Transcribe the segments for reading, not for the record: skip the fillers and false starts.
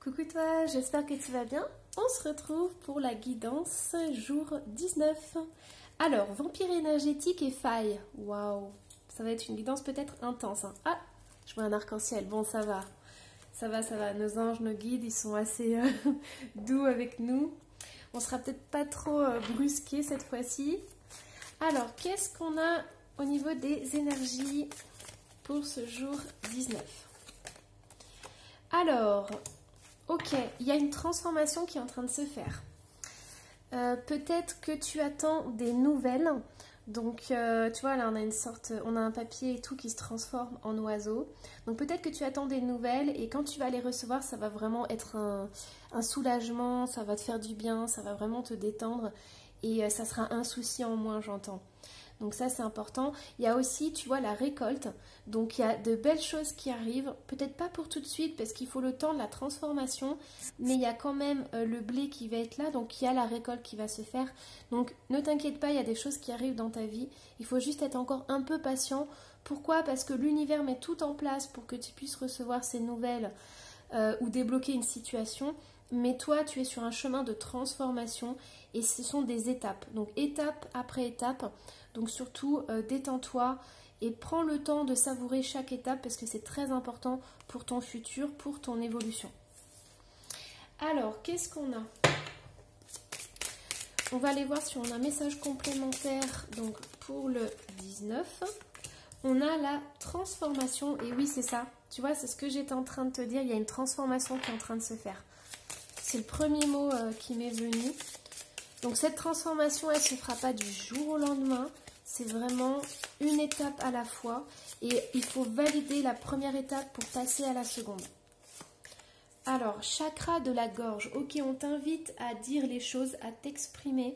Coucou toi, j'espère que tu vas bien. On se retrouve pour la guidance jour 19. Alors, vampire énergétique et faille. Waouh, ça va être une guidance peut-être intense. Hein. Ah, je vois un arc-en-ciel. Bon, ça va. Ça va, ça va. Nos anges, nos guides, ils sont assez doux avec nous. On sera peut-être pas trop brusqués cette fois-ci. Alors, qu'est-ce qu'on a au niveau des énergies pour ce jour 19? Alors, ok, il y a une transformation qui est en train de se faire. Peut-être que tu attends des nouvelles. Donc, tu vois, là, on a un papier et tout qui se transforme en oiseau. Donc, peut-être que tu attends des nouvelles et quand tu vas les recevoir, ça va vraiment être un soulagement, ça va te faire du bien, ça va vraiment te détendre et ça sera un souci en moins, j'entends. Donc ça, c'est important. Il y a aussi, tu vois, la récolte. Donc, il y a de belles choses qui arrivent. Peut-être pas pour tout de suite parce qu'il faut le temps de la transformation. Mais il y a quand même le blé qui va être là. Donc, il y a la récolte qui va se faire. Donc, ne t'inquiète pas, il y a des choses qui arrivent dans ta vie. Il faut juste être encore un peu patient. Pourquoi? Parce que l'univers met tout en place pour que tu puisses recevoir ces nouvelles ou débloquer une situation. Mais toi, tu es sur un chemin de transformation et ce sont des étapes. Donc, étape après étape. Donc surtout, détends-toi et prends le temps de savourer chaque étape parce que c'est très important pour ton futur, pour ton évolution. Alors, qu'est-ce qu'on a? On va aller voir si on a un message complémentaire donc pour le 19. On a la transformation. Et oui, c'est ça. Tu vois, c'est ce que j'étais en train de te dire. Il y a une transformation qui est en train de se faire. C'est le premier mot qui m'est venu. Donc cette transformation, elle ne se fera pas du jour au lendemain. C'est vraiment une étape à la fois et il faut valider la première étape pour passer à la seconde. Alors, chakra de la gorge. Ok, on t'invite à dire les choses, à t'exprimer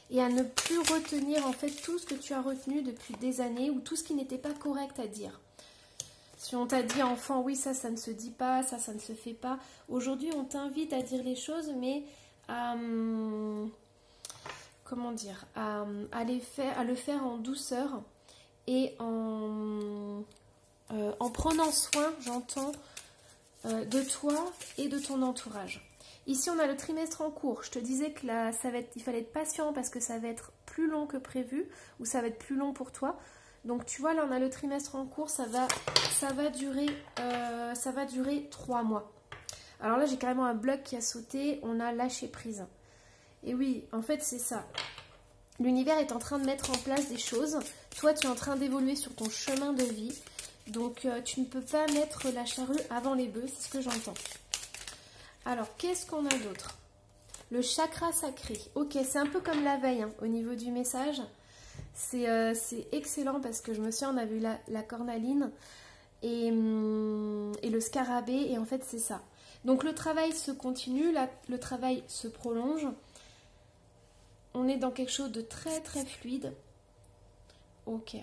et à ne plus retenir en fait tout ce que tu as retenu depuis des années ou tout ce qui n'était pas correct à dire. Si on t'a dit enfant, oui, ça ne se dit pas, ça ne se fait pas. Aujourd'hui, on t'invite à dire les choses, mais à... comment dire, à le faire en douceur et en prenant soin, j'entends, de toi et de ton entourage. Ici, on a le trimestre en cours. Je te disais que là, il fallait être patient parce que ça va être plus long que prévu ou ça va être plus long pour toi. Donc, tu vois, là, on a le trimestre en cours. Ça va durer 3 mois. Alors là, j'ai carrément un bloc qui a sauté. On a lâché prise. Et oui, en fait, c'est ça. L'univers est en train de mettre en place des choses. Toi, tu es en train d'évoluer sur ton chemin de vie. Donc, tu ne peux pas mettre la charrue avant les bœufs. C'est ce que j'entends. Alors, qu'est-ce qu'on a d'autre? Le chakra sacré. Ok, c'est un peu comme la veille hein, au niveau du message. C'est excellent parce que je me souviens, on a vu la cornaline et le scarabée. Et en fait, c'est ça. Donc, le travail se continue. Le travail se prolonge. On est dans quelque chose de très très fluide. Ok.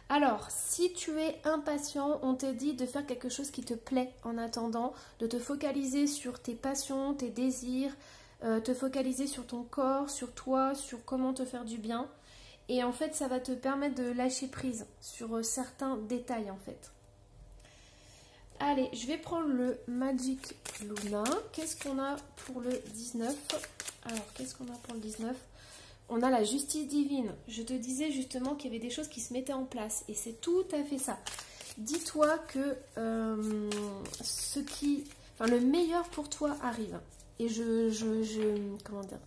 Alors, si tu es impatient, on te dit de faire quelque chose qui te plaît en attendant, de te focaliser sur tes passions, tes désirs, te focaliser sur ton corps, sur toi, sur comment te faire du bien. Et en fait, ça va te permettre de lâcher prise sur certains détails en fait. Allez, je vais prendre le Magic Luna. Qu'est-ce qu'on a pour le 19? Alors, qu'est-ce qu'on a pour le 19? On a la justice divine. Je te disais justement qu'il y avait des choses qui se mettaient en place. Et c'est tout à fait ça. Dis-toi que le meilleur pour toi arrive. Et comment dire?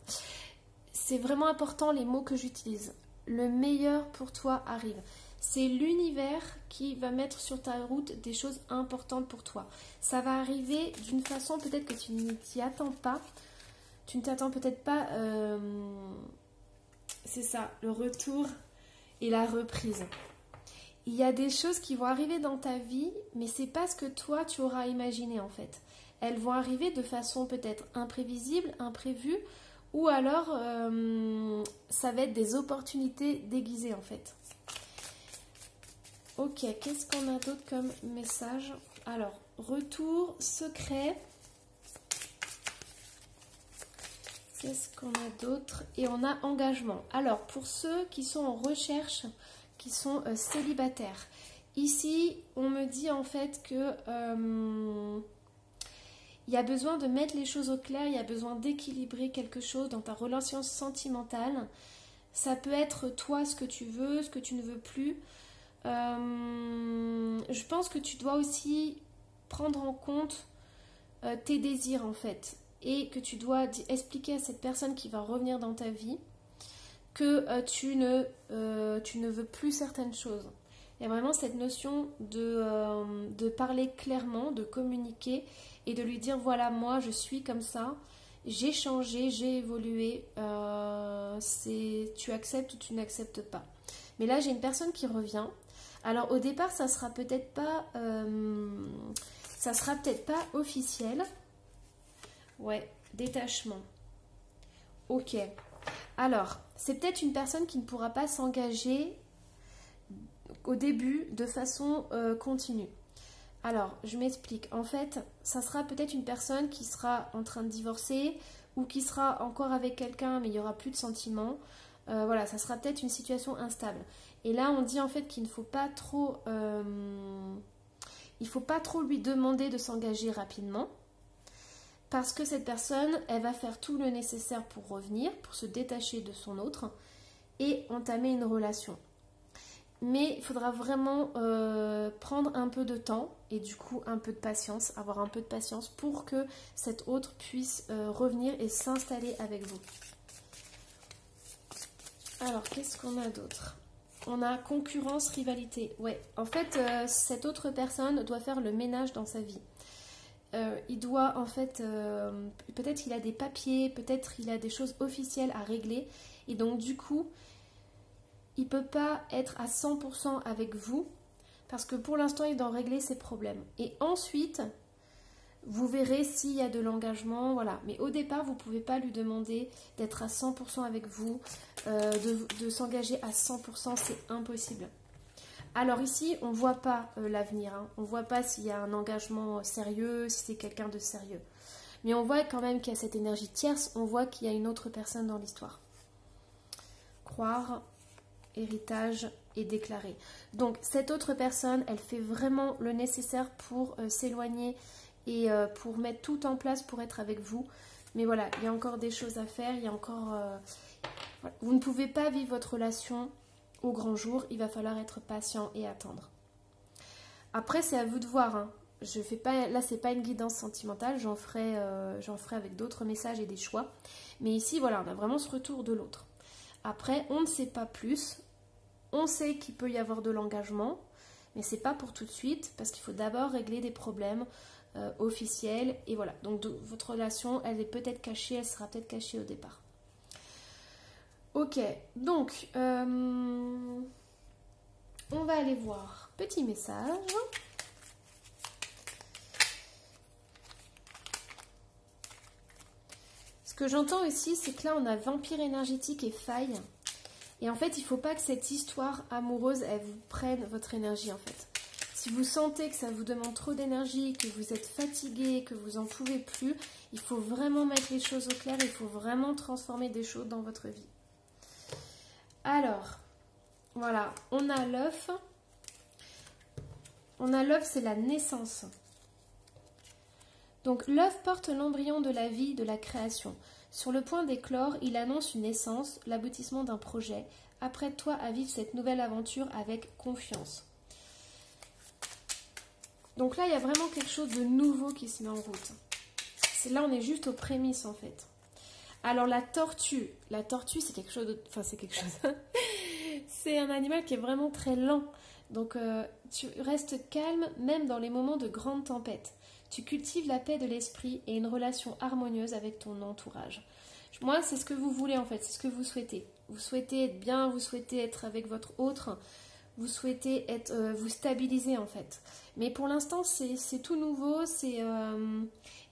C'est vraiment important les mots que j'utilise. Le meilleur pour toi arrive. C'est l'univers qui va mettre sur ta route des choses importantes pour toi. Ça va arriver d'une façon peut-être que tu ne t'y attends pas. Tu ne t'attends peut-être pas... c'est ça, le retour et la reprise. Il y a des choses qui vont arriver dans ta vie, mais c'est pas ce que toi tu auras imaginé en fait. Elles vont arriver de façon peut-être imprévisible, imprévue, ou alors ça va être des opportunités déguisées en fait. Ok, qu'est-ce qu'on a d'autre comme message? Alors, retour, secret. Qu'est-ce qu'on a d'autre? Et on a engagement. Alors, pour ceux qui sont en recherche, qui sont célibataires, ici, on me dit en fait que Il y a besoin de mettre les choses au clair, il y a besoin d'équilibrer quelque chose dans ta relation sentimentale. Ça peut être toi ce que tu veux, ce que tu ne veux plus. Je pense que tu dois aussi prendre en compte tes désirs en fait. Et que tu dois expliquer à cette personne qui va revenir dans ta vie que tu ne veux plus certaines choses. Il y a vraiment cette notion de parler clairement, de communiquer et de lui dire voilà, moi je suis comme ça, j'ai changé, j'ai évolué, tu acceptes ou tu n'acceptes pas. Mais là j'ai une personne qui revient. Alors au départ ça sera peut-être pas officiel. Ouais, détachement. Ok. Alors, c'est peut-être une personne qui ne pourra pas s'engager au début de façon continue. Alors, je m'explique. En fait, ça sera peut-être une personne qui sera en train de divorcer ou qui sera encore avec quelqu'un mais il n'y aura plus de sentiments. Voilà, ça sera peut-être une situation instable. Et là, on dit en fait qu'il ne faut pas trop... il ne faut pas trop lui demander de s'engager rapidement. Parce que cette personne, elle va faire tout le nécessaire pour revenir, pour se détacher de son autre et entamer une relation. Mais il faudra vraiment prendre un peu de temps et du coup un peu de patience, avoir un peu de patience pour que cet autre puisse revenir et s'installer avec vous. Alors, qu'est-ce qu'on a d'autre? On a concurrence, rivalité. Ouais, en fait, cette autre personne doit faire le ménage dans sa vie. Il doit en fait, peut-être qu'il a des papiers, peut-être qu'il a des choses officielles à régler et donc du coup il peut pas être à 100% avec vous parce que pour l'instant il doit régler ses problèmes et ensuite vous verrez s'il y a de l'engagement, voilà. Mais au départ vous pouvez pas lui demander d'être à 100% avec vous, de s'engager à 100%, c'est impossible. Alors ici, on ne voit pas l'avenir, hein. On ne voit pas s'il y a un engagement sérieux, si c'est quelqu'un de sérieux. Mais on voit quand même qu'il y a cette énergie tierce, on voit qu'il y a une autre personne dans l'histoire. Croire, héritage et déclarer. Donc cette autre personne, elle fait vraiment le nécessaire pour s'éloigner et pour mettre tout en place pour être avec vous. Mais voilà, il y a encore des choses à faire, il y a encore... voilà. Vous ne pouvez pas vivre votre relation au grand jour, il va falloir être patient et attendre. Après, c'est à vous de voir. Hein. Je fais pas, là, c'est pas une guidance sentimentale, j'en ferai avec d'autres messages et des choix. Mais ici, voilà, on a vraiment ce retour de l'autre. Après, on ne sait pas plus. On sait qu'il peut y avoir de l'engagement, mais c'est pas pour tout de suite, parce qu'il faut d'abord régler des problèmes officiels. Et voilà, donc votre relation, elle est peut-être cachée, elle sera peut-être cachée au départ. Ok, donc, on va aller voir petit message. Ce que j'entends aussi, c'est que là, on a vampire énergétique et faille. Et en fait, il ne faut pas que cette histoire amoureuse, elle vous prenne votre énergie, en fait. Si vous sentez que ça vous demande trop d'énergie, que vous êtes fatigué, que vous n'en pouvez plus, il faut vraiment mettre les choses au clair, il faut vraiment transformer des choses dans votre vie. Alors, voilà, on a l'œuf. On a l'œuf, c'est la naissance. Donc l'œuf porte l'embryon de la vie, de la création. Sur le point d'éclore, il annonce une naissance, l'aboutissement d'un projet. Apprête-toi à vivre cette nouvelle aventure avec confiance. Donc là, il y a vraiment quelque chose de nouveau qui se met en route. Là, on est juste aux prémices en fait. Alors la tortue c'est quelque chose de... Enfin, c'est quelque chose... c'est un animal qui est vraiment très lent. Donc tu restes calme même dans les moments de grande tempête. Tu cultives la paix de l'esprit et une relation harmonieuse avec ton entourage. Moi, c'est ce que vous voulez en fait, c'est ce que vous souhaitez. Vous souhaitez être bien, vous souhaitez être avec votre autre, vous souhaitez vous stabiliser en fait. Mais pour l'instant, c'est tout nouveau,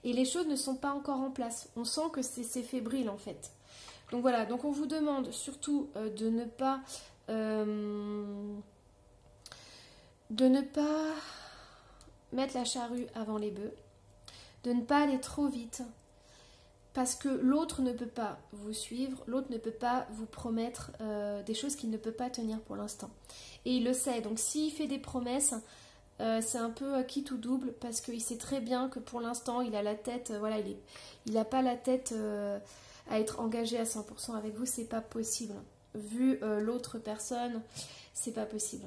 et les choses ne sont pas encore en place. On sent que c'est fébrile en fait. Donc voilà, donc on vous demande surtout de ne pas mettre la charrue avant les bœufs, de ne pas aller trop vite, parce que l'autre ne peut pas vous suivre, l'autre ne peut pas vous promettre des choses qu'il ne peut pas tenir pour l'instant. Et il le sait, donc s'il fait des promesses, c'est un peu quitte ou double parce qu'il sait très bien que pour l'instant il a la tête, voilà, il n'a pas la tête à être engagé à 100% avec vous, c'est pas possible. Vu l'autre personne, c'est pas possible.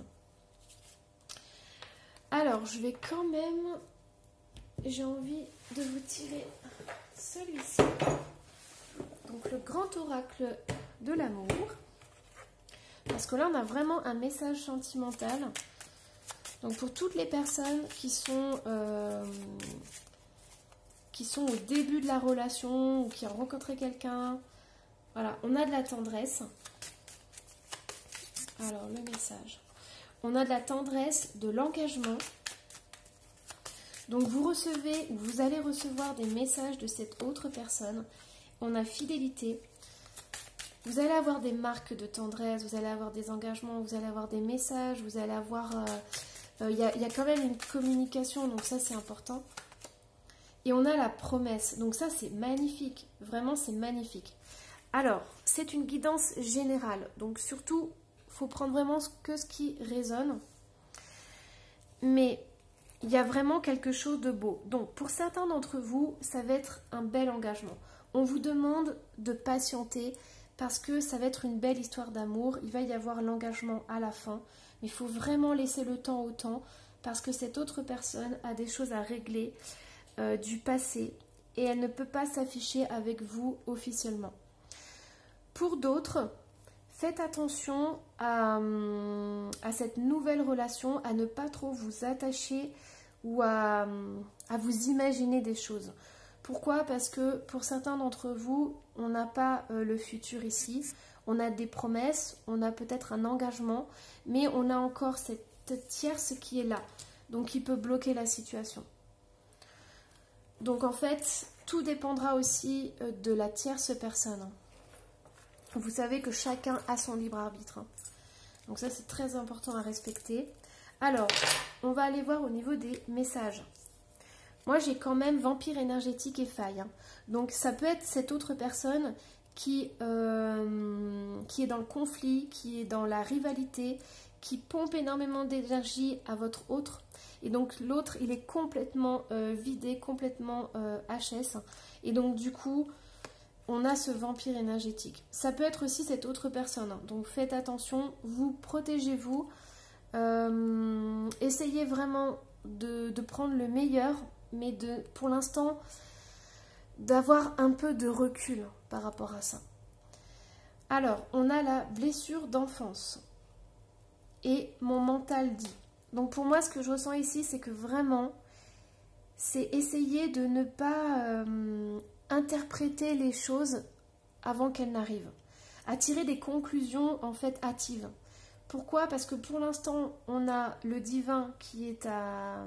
Alors, je vais quand même, j'ai envie de vous tirer celui-ci. Donc le grand oracle de l'amour. Parce que là, on a vraiment un message sentimental. Donc pour toutes les personnes qui sont au début de la relation ou qui ont rencontré quelqu'un, voilà, on a de la tendresse. Alors le message. On a de la tendresse, de l'engagement. Donc vous recevez ou vous allez recevoir des messages de cette autre personne. On a fidélité. Vous allez avoir des marques de tendresse, vous allez avoir des engagements, vous allez avoir des messages, vous allez avoir... Il y a quand même une communication, donc ça c'est important. Et on a la promesse, donc ça c'est magnifique, vraiment c'est magnifique. Alors, c'est une guidance générale, donc surtout, il faut prendre vraiment que ce qui résonne. Mais il y a vraiment quelque chose de beau. Donc, pour certains d'entre vous, ça va être un bel engagement. On vous demande de patienter parce que ça va être une belle histoire d'amour. Il va y avoir l'engagement à la fin. Mais il faut vraiment laisser le temps au temps parce que cette autre personne a des choses à régler du passé et elle ne peut pas s'afficher avec vous officiellement. Pour d'autres, faites attention à cette nouvelle relation, à ne pas trop vous attacher ou à vous imaginer des choses. Pourquoi? Parce que pour certains d'entre vous, on n'a pas le futur ici. On a des promesses, on a peut-être un engagement, mais on a encore cette tierce qui est là. Donc, il peut bloquer la situation. Donc, en fait, tout dépendra aussi de la tierce personne. Vous savez que chacun a son libre arbitre. Donc, ça, c'est très important à respecter. Alors, on va aller voir au niveau des messages. Moi, j'ai quand même vampire énergétique et faille. Donc, ça peut être cette autre personne qui est dans le conflit, qui est dans la rivalité, qui pompe énormément d'énergie à votre autre. Et donc, l'autre, il est complètement vidé, complètement HS. Et donc, du coup, on a ce vampire énergétique. Ça peut être aussi cette autre personne. Donc, faites attention, vous protégez-vous. Essayez vraiment de prendre le meilleur, mais pour l'instant, d'avoir un peu de recul par rapport à ça. Alors, on a la blessure d'enfance. Et mon mental dit. Donc pour moi, ce que je ressens ici, c'est que vraiment, c'est essayer de ne pas interpréter les choses avant qu'elles n'arrivent. À tirer des conclusions, en fait, hâtives. Pourquoi? Parce que pour l'instant, on a le divin qui est à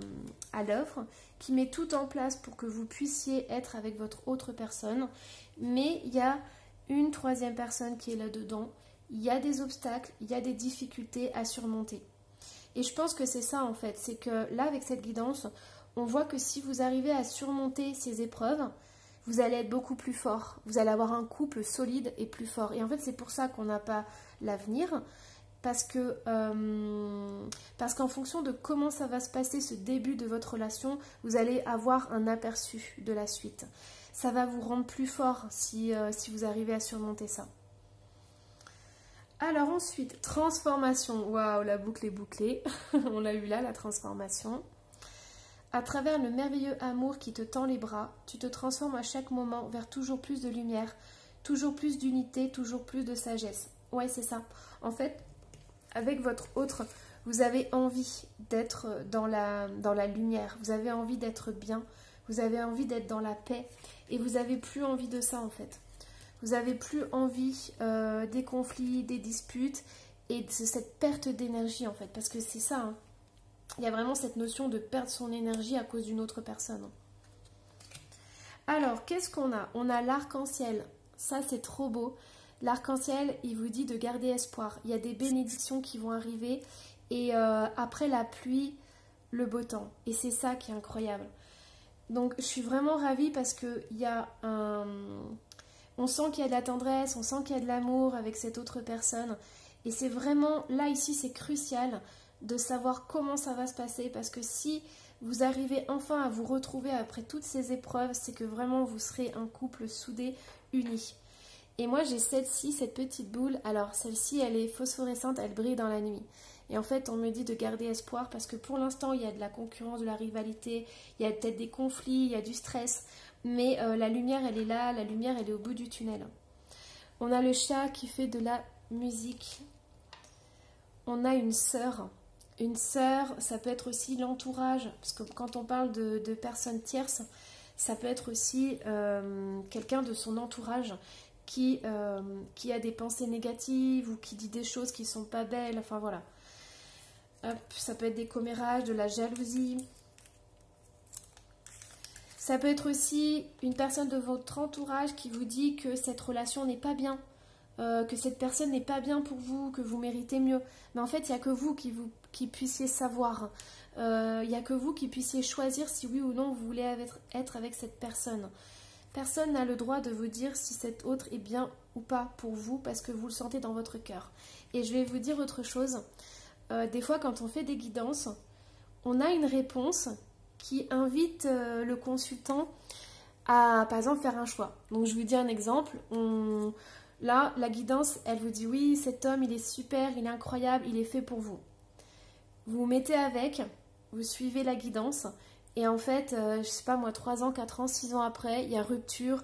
l'œuvre, qui met tout en place pour que vous puissiez être avec votre autre personne. Mais il y a une troisième personne qui est là-dedans. Il y a des obstacles, il y a des difficultés à surmonter. Et je pense que c'est ça en fait. C'est que là, avec cette guidance, on voit que si vous arrivez à surmonter ces épreuves, vous allez être beaucoup plus fort. Vous allez avoir un couple solide et plus fort. Et en fait, c'est pour ça qu'on n'a pas l'avenir. Parce qu'en fonction de comment ça va se passer ce début de votre relation, vous allez avoir un aperçu de la suite. Ça va vous rendre plus fort si vous arrivez à surmonter ça. Alors ensuite, transformation. Waouh, la boucle est bouclée. On l'a eu là, la transformation. À travers le merveilleux amour qui te tend les bras, tu te transformes à chaque moment vers toujours plus de lumière, toujours plus d'unité, toujours plus de sagesse. Ouais, c'est ça. En fait, avec votre autre, vous avez envie d'être dans la lumière, vous avez envie d'être bien, vous avez envie d'être dans la paix et vous n'avez plus envie de ça en fait. Vous n'avez plus envie des conflits, des disputes et de cette perte d'énergie en fait, parce que c'est ça, hein. Il y a vraiment cette notion de perdre son énergie à cause d'une autre personne. Alors, qu'est-ce qu'on a? On a l'arc-en-ciel, ça c'est trop beau. L'arc-en-ciel, il vous dit de garder espoir. Il y a des bénédictions qui vont arriver et après la pluie, le beau temps. Et c'est ça qui est incroyable. Donc, je suis vraiment ravie parce qu'il y a on sent qu'il y a de la tendresse, on sent qu'il y a de l'amour avec cette autre personne. Et c'est vraiment, là, ici, c'est crucial de savoir comment ça va se passer, parce que si vous arrivez enfin à vous retrouver après toutes ces épreuves, c'est que vraiment vous serez un couple soudé, uni. Et moi j'ai celle-ci, cette petite boule. Alors celle-ci elle est phosphorescente, elle brille dans la nuit. Et en fait on me dit de garder espoir parce que pour l'instant il y a de la concurrence, de la rivalité, il y a peut-être des conflits, il y a du stress. Mais la lumière elle est là, la lumière elle est au bout du tunnel. On a le chat qui fait de la musique. On a une sœur. Une sœur, ça peut être aussi l'entourage. Parce que quand on parle de personnes tierces, ça peut être aussi quelqu'un de son entourage qui a des pensées négatives ou qui dit des choses qui ne sont pas belles. Enfin voilà. Hop, ça peut être des commérages, de la jalousie. Ça peut être aussi une personne de votre entourage qui vous dit que cette relation n'est pas bien, que cette personne n'est pas bien pour vous, que vous méritez mieux. Mais en fait, il n'y a que vous qui puissiez savoir. Il n'y a que vous qui puissiez choisir si oui ou non vous voulez être avec cette personne. Personne n'a le droit de vous dire si cet autre est bien ou pas pour vous parce que vous le sentez dans votre cœur. Et je vais vous dire autre chose. Des fois, quand on fait des guidances, on a une réponse qui invite le consultant à, par exemple, faire un choix. Donc, je vous dis un exemple. Là, la guidance, elle vous dit oui, cet homme, il est super, il est incroyable, il est fait pour vous. Vous vous mettez avec, vous suivez la guidance. Et en fait, je sais pas moi, 3 ans, 4 ans, 6 ans après, il y a rupture,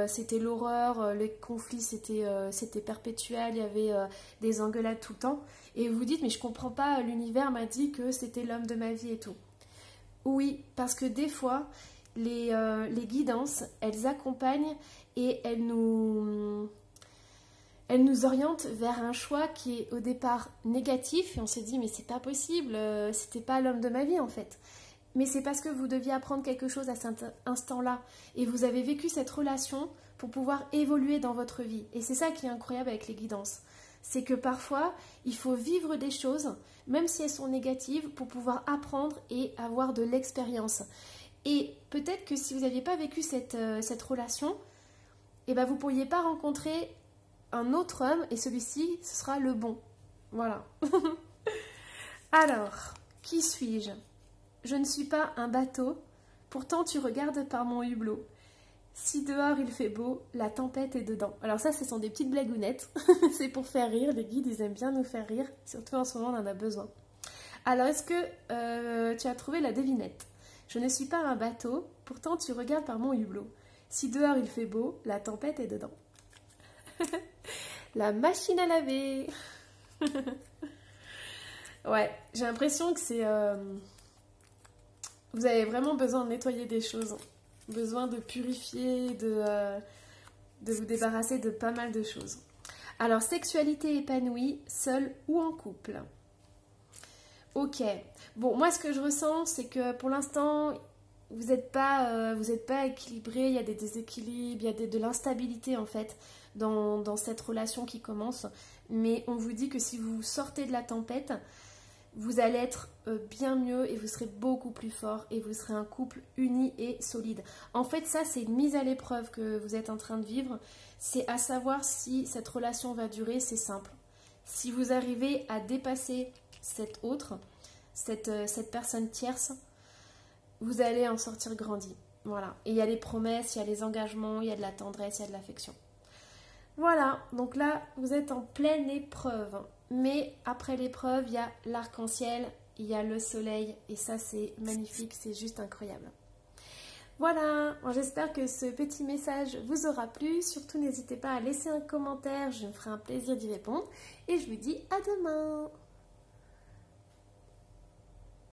c'était l'horreur, les conflits c'était perpétuel, il y avait des engueulades tout le temps. Et vous vous dites, mais je comprends pas, l'univers m'a dit que c'était l'homme de ma vie et tout. Oui, parce que des fois, les guidances, elles accompagnent et elles nous orientent vers un choix qui est au départ négatif. Et on se dit, mais c'est pas possible, c'était pas l'homme de ma vie en fait. Mais c'est parce que vous deviez apprendre quelque chose à cet instant-là. Et vous avez vécu cette relation pour pouvoir évoluer dans votre vie. Et c'est ça qui est incroyable avec les guidances. C'est que parfois, il faut vivre des choses, même si elles sont négatives, pour pouvoir apprendre et avoir de l'expérience. Et peut-être que si vous n'aviez pas vécu cette relation, eh ben vous ne pourriez pas rencontrer un autre homme et celui-ci, ce sera le bon. Voilà. Alors, qui suis-je ? Je ne suis pas un bateau, pourtant tu regardes par mon hublot. Si dehors il fait beau, la tempête est dedans. Alors ça, ce sont des petites blagounettes. C'est pour faire rire, les guides, ils aiment bien nous faire rire. Surtout en ce moment, on en a besoin. Alors, est-ce que tu as trouvé la devinette ? Je ne suis pas un bateau, pourtant tu regardes par mon hublot. Si dehors il fait beau, la tempête est dedans. La machine à laver. Ouais, j'ai l'impression que c'est... Vous avez vraiment besoin de nettoyer des choses, besoin de purifier, de vous débarrasser de pas mal de choses. Alors, sexualité épanouie, seule ou en couple. Ok. Bon, moi, ce que je ressens, c'est que pour l'instant, vous n'êtes pas équilibré, il y a des déséquilibres, il y a de l'instabilité, en fait, dans cette relation qui commence. Mais on vous dit que si vous sortez de la tempête, vous allez être bien mieux et vous serez beaucoup plus fort et vous serez un couple uni et solide. En fait, ça, c'est une mise à l'épreuve que vous êtes en train de vivre. C'est à savoir si cette relation va durer, c'est simple. Si vous arrivez à dépasser cette personne tierce, vous allez en sortir grandi. Voilà. Et il y a les promesses, il y a les engagements, il y a de la tendresse, il y a de l'affection. Voilà. Donc là, vous êtes en pleine épreuve. Mais après l'épreuve, il y a l'arc-en-ciel, il y a le soleil. Et ça, c'est magnifique, c'est juste incroyable. Voilà, j'espère que ce petit message vous aura plu. Surtout, n'hésitez pas à laisser un commentaire, je me ferai un plaisir d'y répondre. Et je vous dis à demain.